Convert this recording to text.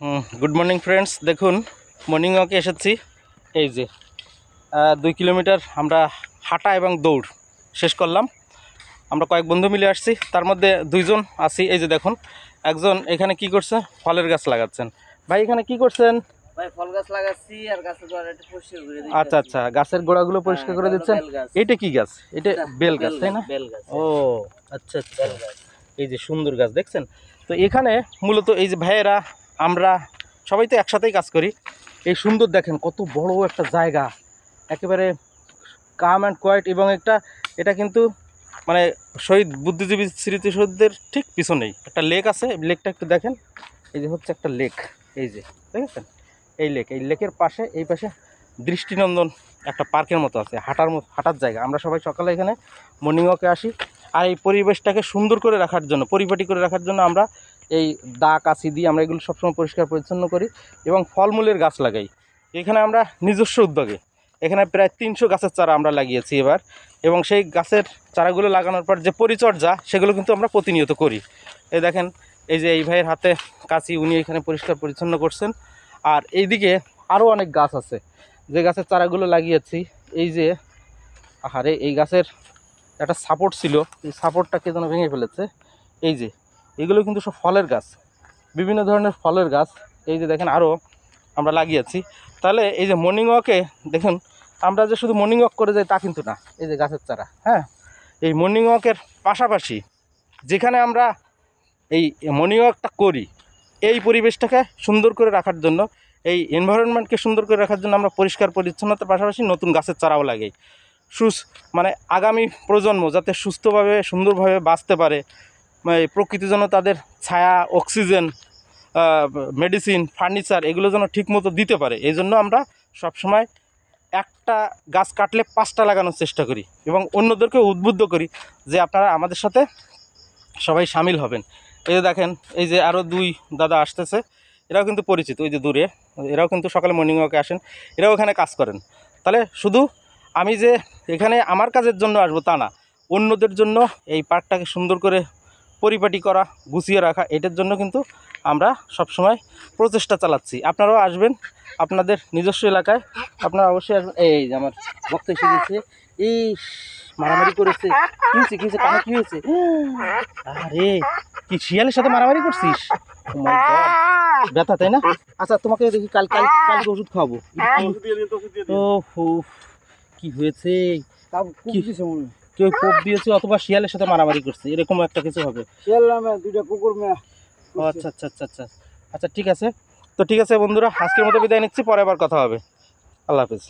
Good morning friends देखुन morning वॉके एसेছি এই যে 2 কিলোমিটার আমরা হাঁটা এবং দৌড় শেষ করলাম। আমরা কয়েক বন্ধু মিলে আসছি, তার মধ্যে দুইজন আছি। এই যে দেখুন একজন এখানে কি করছে, ফলের গাছ লাগাচ্ছেন। ভাই এখানে কি করছেন? ভাই ফল গাছ লাগাচ্ছি আর গাছের গোড়া একটু পরিষ্কার করে দিচ্ছি। আচ্ছা আচ্ছা, গাছের গোড়াগুলো পরিষ্কার করে দিচ্ছেন। এটা কি গাছ? এটা বেল গাছ তাই না? বেল গাছ। ও আচ্ছা আচ্ছা, এই যে সুন্দর গাছ দেখছেন। তো এখানে মূলত এই যে ভাইয়েরা আমরা সবাই তো একসাথেই কাজ করি। এই সুন্দর দেখেন কত বড় একটা জায়গা, একেবারে কাম অ্যান্ড কোয়াইট। এবং এটা কিন্তু মানে শহীদ বুদ্ধিজীবী স্মৃতিসৌধের ঠিক পিছনেই একটা লেক আছে। লেকটা একটু দেখেন, এই যে হচ্ছে একটা লেক, এই যে দেখেছেন এই লেকের পাশে এই পাশে দৃষ্টিনন্দন একটা পার্কের মতো আছে, হাঁটার জায়গা। আমরা সবাই সকালে এখানে মর্নিং ওয়াকে আসি। আর এই পরিবেশটাকে সুন্দর করে রাখার জন্য, পরিপাটি করে রাখার জন্য আমরা এই দা কাছি দিয়ে আমরা এগুলো সবসময় পরিষ্কার পরিচ্ছন্ন করি এবং ফলমূলের গাছ লাগাই। এখানে আমরা নিজস্ব উদ্যোগে এখানে প্রায় 300 গাছের চারা আমরা লাগিয়েছি এবার। এবং সেই গাছের চারাগুলো লাগানোর পর যে পরিচর্যা সেগুলো কিন্তু আমরা প্রতিনিয়ত করি। এই দেখেন এই যে এই ভাইয়ের হাতে কাছি, উনি এখানে পরিষ্কার পরিচ্ছন্ন করছেন। আর এইদিকে আরও অনেক গাছ আছে যে গাছের চারাগুলো লাগিয়েছি। এই যে আহারে, এই গাছের একটা সাপোর্ট ছিল, এই সাপোর্টটাকে যেন ভেঙে ফেলেছে। এই যে এগুলো কিন্তু সব ফলের গাছ, বিভিন্ন ধরনের ফলের গাছ। এই যে দেখেন আরও আমরা লাগিয়েছি। তাহলে এই যে মর্নিং ওয়াকে দেখুন, আমরা যে শুধু মর্নিং ওয়াক করে যাই তা কিন্তু না। এই যে গাছের চারা, হ্যাঁ, এই মর্নিং ওয়াকের পাশাপাশি যেখানে আমরা এই মর্নিং ওয়াকটা করি, এই পরিবেশটাকে সুন্দর করে রাখার জন্য, এই এনভায়রনমেন্টকে সুন্দর করে রাখার জন্য আমরা পরিষ্কার পরিচ্ছন্নতার পাশাপাশি নতুন গাছের চারাও লাগাই। মানে আগামী প্রজন্ম যাতে সুস্থভাবে সুন্দরভাবে বাঁচতে পারে, প্রকৃতি যেন তাদের ছায়া, অক্সিজেন, মেডিসিন, ফার্নিচার এগুলো যেন ঠিকমতো দিতে পারে, এই জন্য আমরা সবসময় একটা গাছ কাটলে 5টা লাগানোর চেষ্টা করি এবং অন্যদেরকে উদ্বুদ্ধ করি যে আপনারা আমাদের সাথে সবাই সামিল হবেন। এই যে দেখেন এই যে আরও 2 দাদা আসতেছে, এরাও কিন্তু পরিচিত, ওই যে দূরে, এরাও কিন্তু সকালে মর্নিং ওয়াকে আসেন, এরাও এখানে কাজ করেন। তাহলে শুধু আমি যে এখানে আমার কাজের জন্য আসবো তা না, অন্যদের জন্য এই পার্কটাকে সুন্দর করে পরিপাটি করা, গুছিয়ে রাখা, এটার জন্য কিন্তু আমরা সবসময় প্রচেষ্টা চালাচ্ছি। আপনারাও আসবেন আপনাদের নিজস্ব এলাকায়, আপনারা অবশ্যই আসবেন। এই যে আমার বক্তা এসে গেছে, এই মারামারি করেছে। কী হয়েছে, কী হয়েছে, কানে কী হয়েছে? আরে কি শিয়ালের সাথে মারামারি করছিস? ও মাই গড, ব্যথা তাই না? আচ্ছা তোমাকে দেখি কালকে ওষুধ খাওয়াবো। ও হো, কি হয়েছে? কেউ কোপ দিয়েছে অথবা শিয়ালের সাথে মারামারি করছে, এরকম একটা কিছু হবে। শিয়াল নামে 2টা কুকুর মেয়ে। ও আচ্ছা আচ্ছা আচ্ছা আচ্ছা আচ্ছা, ঠিক আছে। তো ঠিক আছে বন্ধুরা, আজকের মতো বিদায় নিচ্ছি, পরে আবার কথা হবে। আল্লাহ হাফেজ।